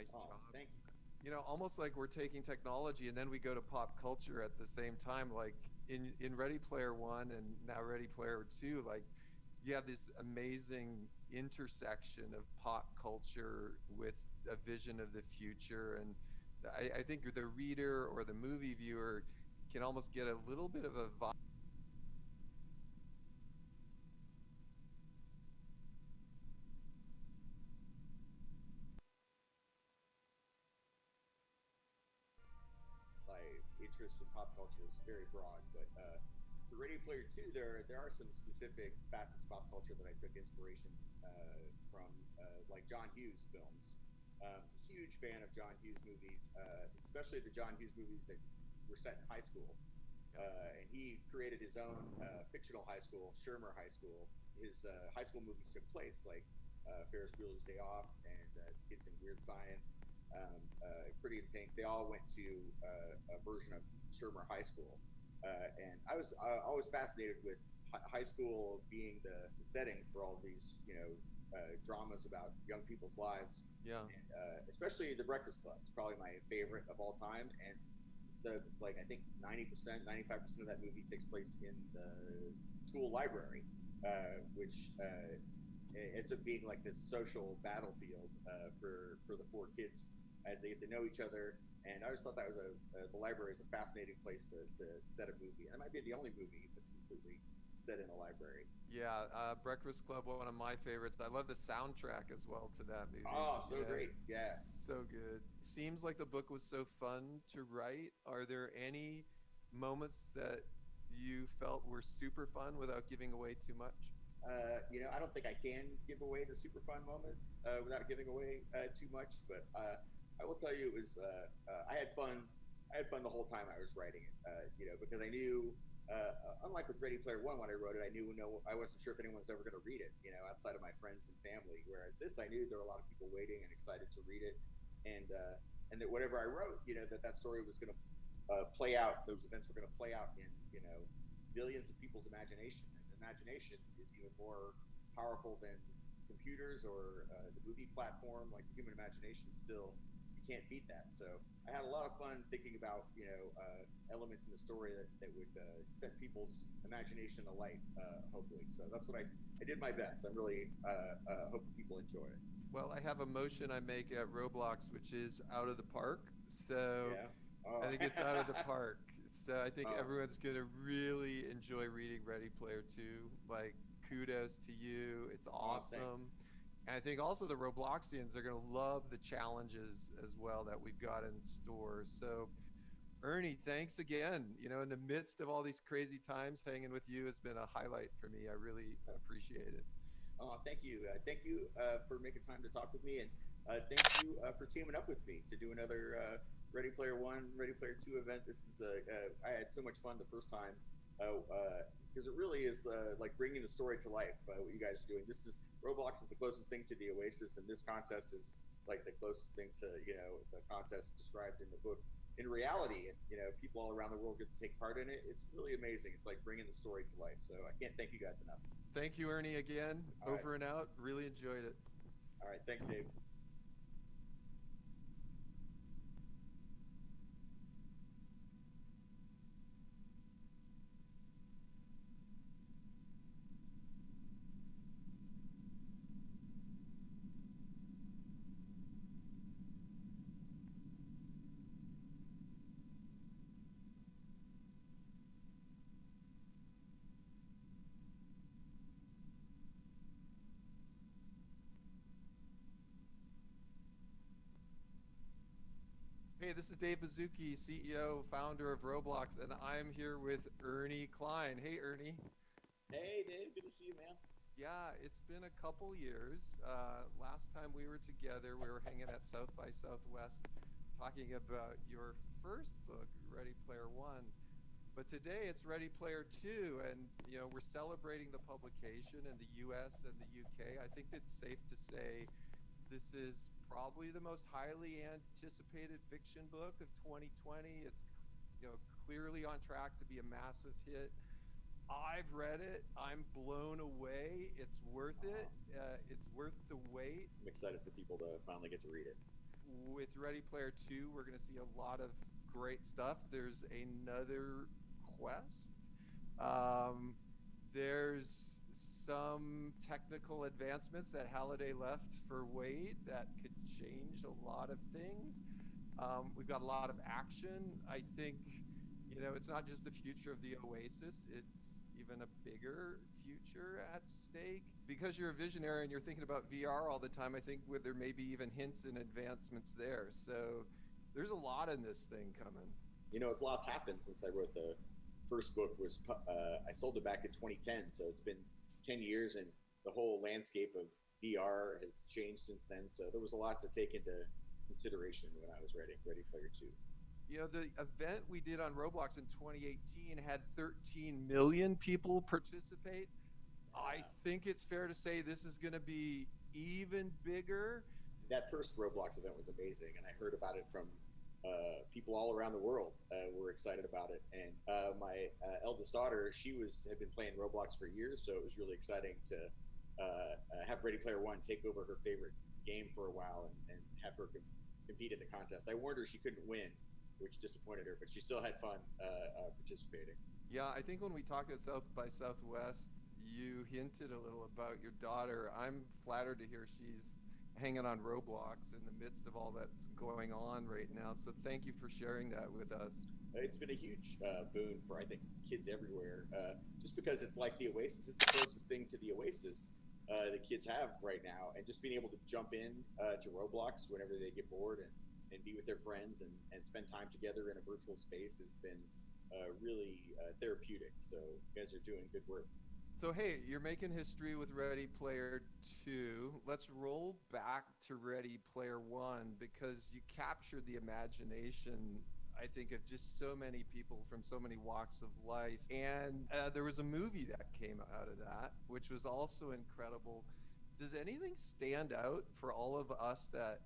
Nice Oh, job. thank you. Almost like we're taking technology and then we go to pop culture at the same time, like in Ready Player One and now Ready Player Two, like you have this amazing intersection of pop culture with a vision of the future. And I think the reader or the movie viewer can almost get a little bit of a vibe. My interest in pop culture is very broad, but for Ready Player Two, there are some specific facets of pop culture that I took inspiration from, like John Hughes films. Huge fan of John Hughes movies, especially the John Hughes movies that were set in high school. Yep. And he created his own fictional high school, Shermer High School. His high school movies took place like Ferris Bueller's Day Off and Kids in Weird Science, Pretty in Pink. They all went to a version of Shermer High School, and I was always fascinated with high school being the setting for all these dramas about young people's lives, Yeah. and especially The Breakfast Club. It's probably my favorite of all time, and the like I think 90%, 95% of that movie takes place in the school library, which ends up being like this social battlefield for the four kids as they get to know each other. And I always thought that was the library is a fascinating place to set a movie. And it might be the only movie that's completely set in a library. Yeah, Breakfast Club, one of my favorites. I love the soundtrack as well to that movie. Oh, so great! Yeah. So good. Seems like the book was so fun to write. Are there any moments that you felt were super fun without giving away too much? I don't think I can give away the super fun moments without giving away too much, but I will tell you it was I had fun. I had fun the whole time I was writing it. Because I knew, unlike with Ready Player One, when I wrote it, I wasn't sure if anyone was ever going to read it. Outside of my friends and family. Whereas this, I knew there were a lot of people waiting and excited to read it, and that whatever I wrote, that story was going to play out. Those events were going to play out in billions of people's imagination. And imagination is even more powerful than computers or the movie platform. Like the human imagination, still you can't beat that. So I had a lot of fun thinking about elements in the story that would set people's imagination alight. Hopefully, so that's what I did my best. I'm really hoping people enjoy it. Well, I have a motion I make at Roblox, which is out of the park. So Yeah. I Oh. think it's out of the park. So I think Oh. everyone's going to really enjoy reading Ready Player 2. Like, kudos to you. It's Oh. Thanks. awesome. And I think also the Robloxians are going to love the challenges as well that we've got in store. So, Ernie, thanks again. In the midst of all these crazy times, hanging with you has been a highlight for me. I really appreciate it. Oh, thank you. Thank you for making time to talk with me, and thank you for teaming up with me to do another Ready Player One, Ready Player Two event. This is I had so much fun the first time because it really is like bringing the story to life. What you guys are doing. This is Roblox is the closest thing to the Oasis, and this contest is like the closest thing to the contest described in the book in reality. And people all around the world get to take part in it. It's really amazing. It's like bringing the story to life. So I can't thank you guys enough. Thank you, Ernie, again. All right. Over and out. Really enjoyed it. All right. Thanks, Dave. Hey, this is Dave Bazuki, CEO, founder of Roblox, and I'm here with Ernie Klein. Hey, Ernie. Hey, Dave. Good to see you, man. Yeah, it's been a couple years. Last time we were together, we were hanging at South by Southwest talking about your first book, Ready Player One. But today it's Ready Player Two, and we're celebrating the publication in the U.S. and the U.K. I think it's safe to say this is probably the most highly anticipated fiction book of 2020. It's clearly on track to be a massive hit. I've read it. I'm blown away. It's worth Uh, it. It's worth the wait. I'm excited for people to finally get to read it. with Ready Player 2, we're going to see a lot of great stuff. There's another quest. Um, there's some technical advancements that Halliday left for Wade that could change a lot of things. We've got a lot of action. I think, it's not just the future of the Oasis, it's even a bigger future at stake. Because you're a visionary and you're thinking about VR all the time, I think there may be even hints and advancements there. So there's a lot in this thing coming. It's lots happened since I wrote the first book. I sold it back in 2010, so it's been 10 years, and the whole landscape of VR has changed since then. So there was a lot to take into consideration when I was writing Ready Player 2. The event we did on Roblox in 2018 had 13 million people participate. I think it's fair to say this is going to be even bigger. That first Roblox event was amazing, and I heard about it from people all around the world were excited about it. And my eldest daughter, had been playing Roblox for years, so it was really exciting to have Ready Player One take over her favorite game for a while and have her compete in the contest. I warned her she couldn't win, which disappointed her, but she still had fun participating. Yeah, I think when we talked at South by Southwest, you hinted a little about your daughter. I'm flattered to hear she's hanging on Roblox in the midst of all that's going on right now. So thank you for sharing that with us. It's been a huge boon for, I think, kids everywhere. Just because it's like the Oasis, it's the closest thing to the Oasis the kids have right now. And just being able to jump in to Roblox whenever they get bored and be with their friends and spend time together in a virtual space has been really therapeutic. So you guys are doing good work. So, hey, you're making history with Ready Player 2. Let's roll back to Ready Player 1 because you captured the imagination, I think, of just so many people from so many walks of life. And there was a movie that came out of that, which was also incredible. Does anything stand out for all of us that,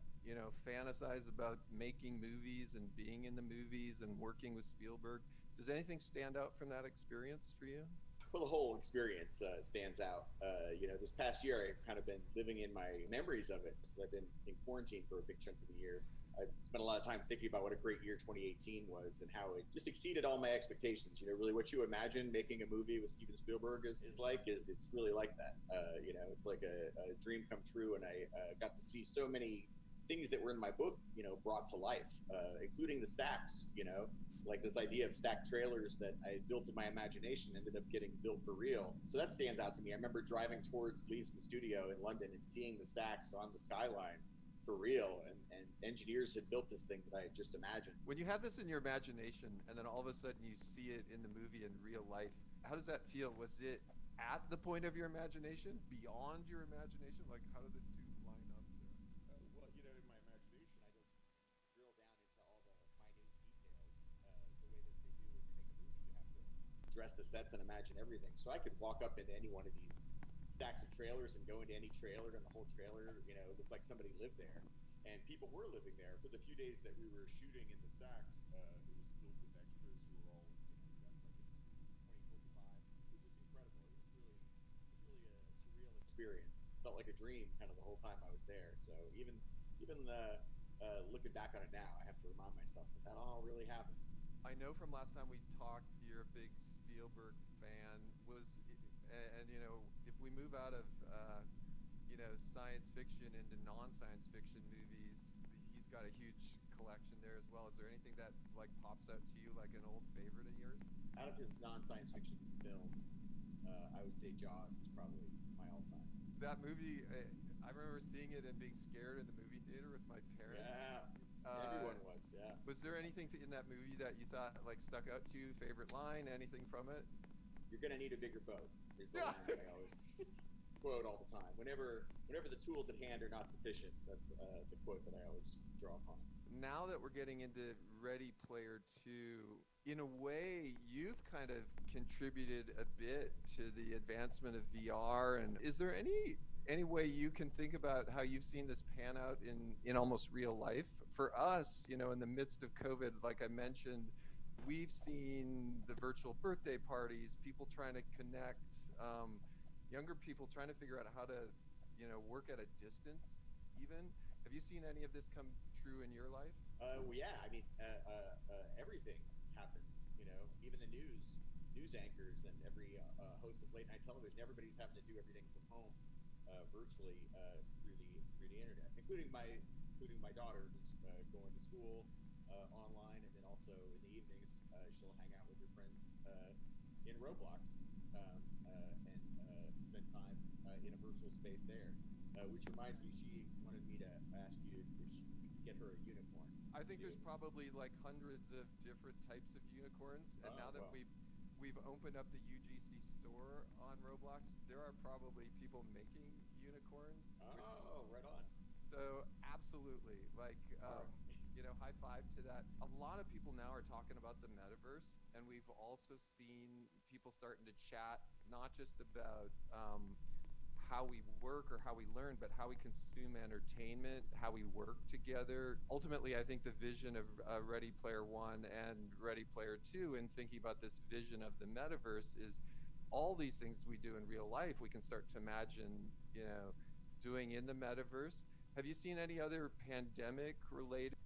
fantasize about making movies and being in the movies and working with Spielberg? Does anything stand out from that experience for you? Well, the whole experience stands out. This past year, I've kind of been living in my memories of it. So I've been in quarantine for a big chunk of the year. I've spent a lot of time thinking about what a great year 2018 was and how it just exceeded all my expectations. Really what you imagine making a movie with Steven Spielberg is it's really like that. It's like a dream come true. And I got to see so many things that were in my book, brought to life, including the stacks, like this idea of stacked trailers that I built in my imagination ended up getting built for real. So that stands out to me. I remember driving towards Leavesden Studio in London and seeing the stacks on the skyline for real, and engineers had built this thing that I had just imagined. When you have this in your imagination and then all of a sudden you see it in the movie in real life, how does that feel? Was it at the point of your imagination, beyond your imagination? Like, how did the two line up there? Well, in my imagination, I don't drill down into all the minute details the way that they do when you make a movie. You have to dress the sets and imagine everything. So I could walk up into any one of these stacks of trailers and go into any trailer, and the whole trailer, looked like somebody lived there. And people were living there. For the few days that we were shooting in the stacks, it was filled with extras who were all dressed like it was 2045. It was just incredible. It was really a surreal experience. It felt like a dream kind of the whole time I was there. So even looking back on it now, I have to remind myself that all really happened. I know from last time we talked, you're a big Spielberg fan. If we move out of science fiction into non-science fiction movies, he's got a huge collection there as well. Is there anything that pops out to you like an old favorite of yours? Out of his non-science fiction films, I would say Jaws is probably my all-time. That movie, I remember seeing it and being scared in the movie theater with my parents. Yeah, everyone was. Yeah. Was there anything in that movie that you thought stuck out to you? Favorite line? Anything from it? You're gonna need a bigger boat. Is the line that I always quote all the time. Whenever the tools at hand are not sufficient, that's the quote that I always draw upon. Now that we're getting into Ready Player 2, in a way, you've kind of contributed a bit to the advancement of VR. And is there any way you can think about how you've seen this pan out in almost real life? For us, in the midst of COVID, like I mentioned, we've seen the virtual birthday parties, people trying to connect, younger people trying to figure out how to, work at a distance even. Have you seen any of this come true in your life? Well, yeah. I mean, everything happens. You know, even the news anchors, and every host of late night television. Everybody's having to do everything from home, virtually, through the internet, including my daughter, who's going to school online, and then also in the evenings she'll hang out with her friends in Roblox, and spend time in a virtual space there. Which reminds me, she wanted me to ask you if we could get her a unicorn. I think You, there's probably like hundreds of different types of unicorns, and oh now that well, we've opened up the UGC store on Roblox, there are probably people making unicorns, which oh, right on. so absolutely, like, All right. high five to that. A lot of people now are talking about the metaverse, and we've also seen people starting to chat not just about how we work or how we learn, but how we consume entertainment, how we work together. Ultimately, I think the vision of Ready Player One and Ready Player Two, and thinking about this vision of the metaverse, is all these things we do in real life, we can start to imagine, doing in the metaverse. Have you seen any other pandemic related?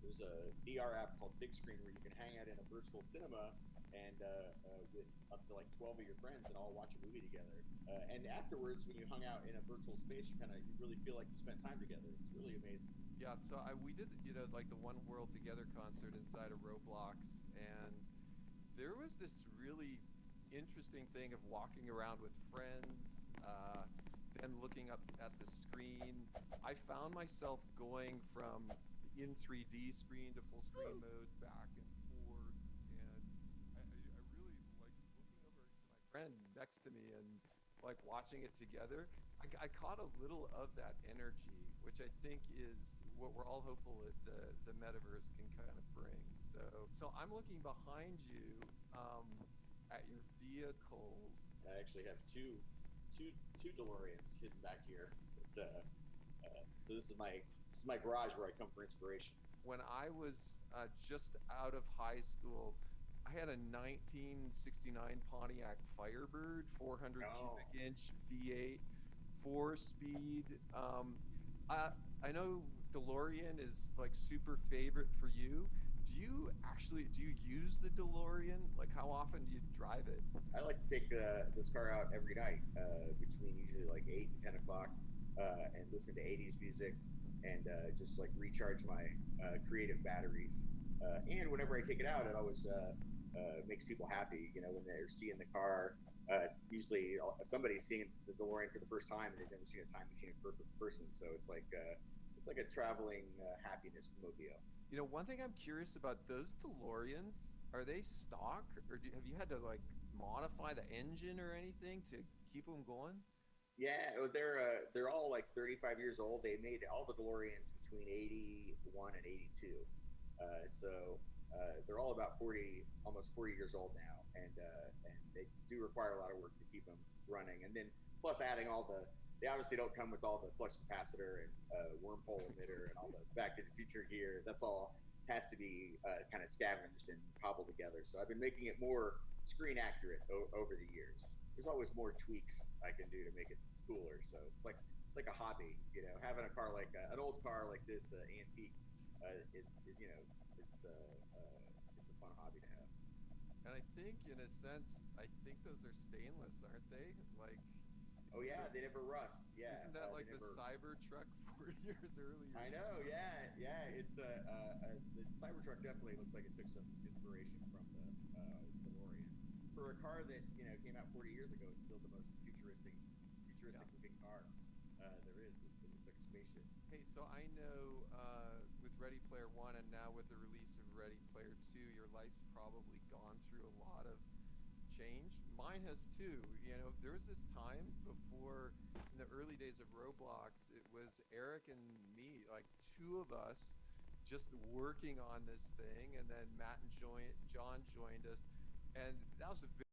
There's a VR app called Big Screen where you can hang out in a virtual cinema and with up to like 12 of your friends and all watch a movie together. And afterwards, when you hung out in a virtual space, you really feel like you spent time together. It's really amazing. Yeah, so we did, like the One World Together concert inside of Roblox, and there was this really interesting thing of walking around with friends, then looking up at the screen. I found myself going from in 3D screen to full screen mode, back and forth, and I really like looking over to my friend next to me and like watching it together. I caught a little of that energy, which I think is what we're all hopeful that the metaverse can kind of bring. So I'm looking behind you, um, at your vehicles. I actually have two DeLoreans hidden back here. So this is my garage where I come for inspiration. When I was just out of high school, I had a 1969 Pontiac Firebird, 400 Oh, cubic inch V8, four speed. I I know DeLorean is like super favorite for you. Do you use the DeLorean? Like, how often do you drive it? I like to take this car out every night between usually like 8 and 10 o'clock, and listen to 80s music, and just like recharge my creative batteries. And whenever I take it out, it always makes people happy. You know, when they're seeing the car, it's usually somebody's seeing the DeLorean for the first time, and they've never seen a time machine in person. So it's like a traveling happiness mobile. One thing I'm curious about, those DeLoreans, are they stock, or have you had to like modify the engine or anything to keep them going? Yeah, they're all like 35 years old. They made all the DeLoreans between 81 and 82, so they're all about 40, almost 40 years old now, and they do require a lot of work to keep them running. And then plus adding all they obviously don't come with all the flux capacitor and wormhole emitter and all the Back to the Future gear. That's all has to be kind of scavenged and cobbled together. So I've been making it more screen accurate over the years. There's always more tweaks I can do to make it cooler. So it's like a hobby, having a car like an old car like this antique is it's a fun hobby to have. And I think, in a sense, I think those are stainless, aren't they? Like, Oh isn't yeah, the they never rust. Yeah, isn't that they like the never. Cybertruck 4 years earlier? I know. Yeah, yeah. It's the Cybertruck definitely looks like it took some inspiration from the DeLorean. For a car that came out 40 years ago, it's still the most Yeah. futuristic looking car there is. It looks like a spaceship. Hey, so I know, with Ready Player One and now with the release of Ready Player Two, your life's probably gone through a lot of change. Mine has too. There was this time before, in the early days of Roblox, it was Eric and me, like two of us, just working on this thing, and then Matt and John joined us. and that was a